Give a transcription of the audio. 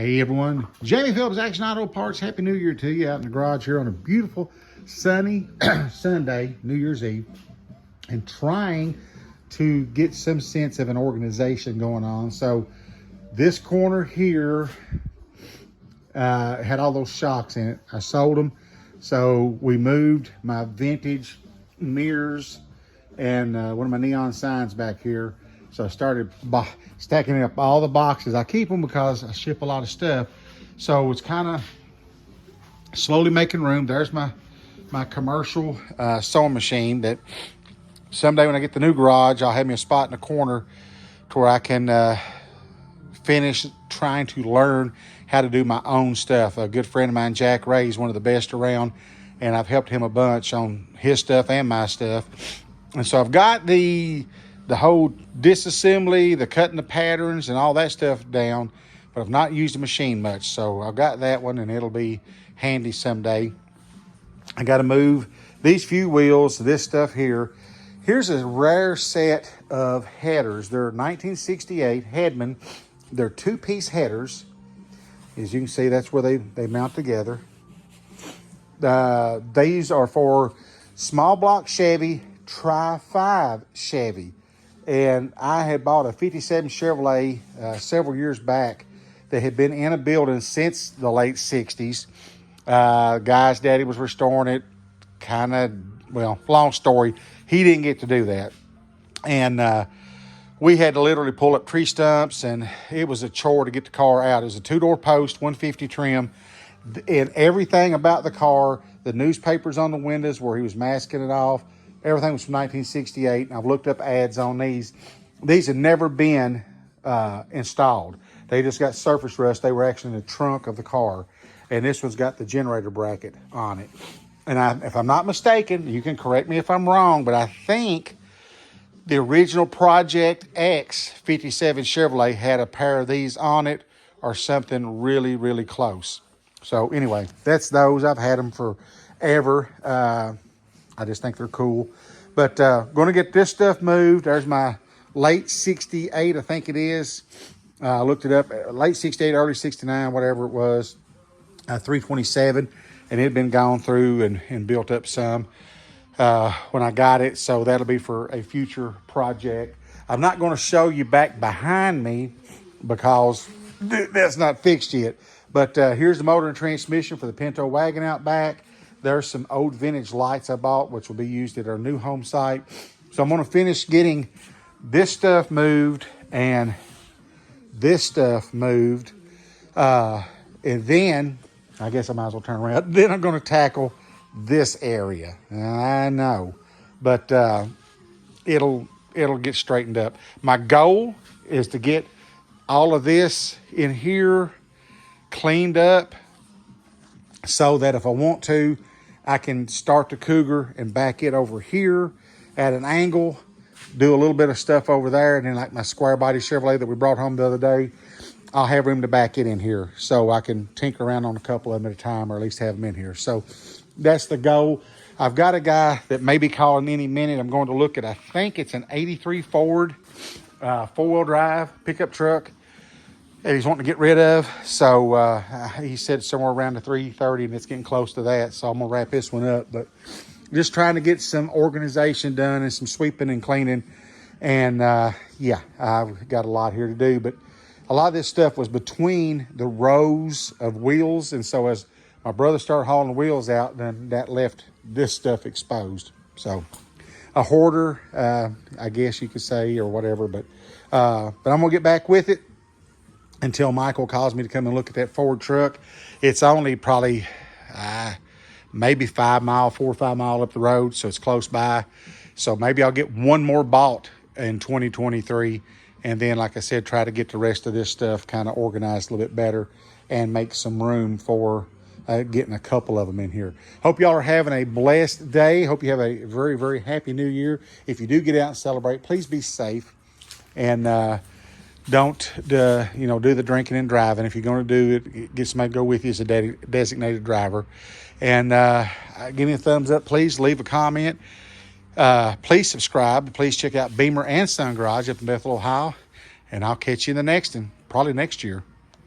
Hey everyone, Jamie Phillips, Action Auto Parts. Happy New Year to you out in the garage here on a beautiful sunny Sunday, New Year's Eve, and trying to get some sense of an organization going on. So this corner here had all those shocks in it. I sold them. So we moved my vintage mirrors and one of my neon signs back here. So I started stacking up all the boxes. I keep them because I ship a lot of stuff. So it's kind of slowly making room. There's my commercial sewing machine that someday when I get the new garage, I'll have me a spot in the corner to where I can finish trying to learn how to do my own stuff. A good friend of mine, Jack Ray, is one of the best around, and I've helped him a bunch on his stuff and my stuff. And so I've got the whole disassembly, the cutting the patterns and all that stuff down, but I've not used the machine much. So I've got that one and it'll be handy someday. I got to move these few wheels, this stuff here. Here's a rare set of headers. They're 1968 Hedman. They're two-piece headers. As you can see, that's where they mount together. These are for small block Chevy, Tri-5 Chevy. And I had bought a 57 Chevrolet several years back that had been in a building since the late 60s. Guy's daddy was restoring it. Well, long story. He didn't get to do that. And we had to literally pull up tree stumps, and it was a chore to get the car out. It was a two-door post, 150 trim. And everything about the car, the newspapers on the windows where he was masking it off, everything was from 1968, and I've looked up ads on these. These had never been installed. They just got surface rust. They were actually in the trunk of the car, and this one's got the generator bracket on it. And if I'm not mistaken, you can correct me if I'm wrong, but I think the original Project X 57 Chevrolet had a pair of these on it or something really, really close. So anyway, that's those. I've had them forever. I just think they're cool. But going to get this stuff moved. There's my late 68, I think it is. I looked it up. Late 68, early 69, whatever it was. 327. And it had been gone through and built up some when I got it. So that'll be for a future project. I'm not going to show you back behind me because that's not fixed yet. But here's the motor and transmission for the Pinto wagon out back. There's some old vintage lights I bought, which will be used at our new home site. So I'm going to finish getting this stuff moved and this stuff moved. And then, I guess I might as well turn around. Then I'm going to tackle this area. I know, but it'll get straightened up. My goal is to get all of this in here cleaned up so that if I want to, I can start the Cougar and back it over here at an angle, do a little bit of stuff over there, and then like my square body Chevrolet that we brought home the other day, I'll have room to back it in here so I can tinker around on a couple of them at a time, or at least have them in here. So that's the goal. I've got a guy that may be calling any minute. I'm going to look at, I think it's an 83 Ford four-wheel drive pickup truck that he's wanting to get rid of. So he said somewhere around the 330, and it's getting close to that. So I'm going to wrap this one up. But just trying to get some organization done and some sweeping and cleaning. And yeah, I've got a lot here to do. But a lot of this stuff was between the rows of wheels. And so as my brother started hauling the wheels out, then that left this stuff exposed. So a hoarder, I guess you could say, or whatever. But I'm going to get back with it until Michael calls me to come and look at that Ford truck. It's only probably maybe 4 or 5 miles up the road, so it's close by. So maybe I'll get one more bought in 2023, and then, like I said, try to get the rest of this stuff kind of organized a little bit better and make some room for getting a couple of them in here. Hope y'all are having a blessed day. Hope you have a very, very happy new year. If you do get out and celebrate, please be safe, and don't do the drinking and driving. If you're going to do it, get somebody to go with you as a designated driver. And give me a thumbs up. Please leave a comment. Please subscribe. Please check out Beamer and Sun Garage up in Bethel, Ohio. And I'll catch you in the next one, probably next year.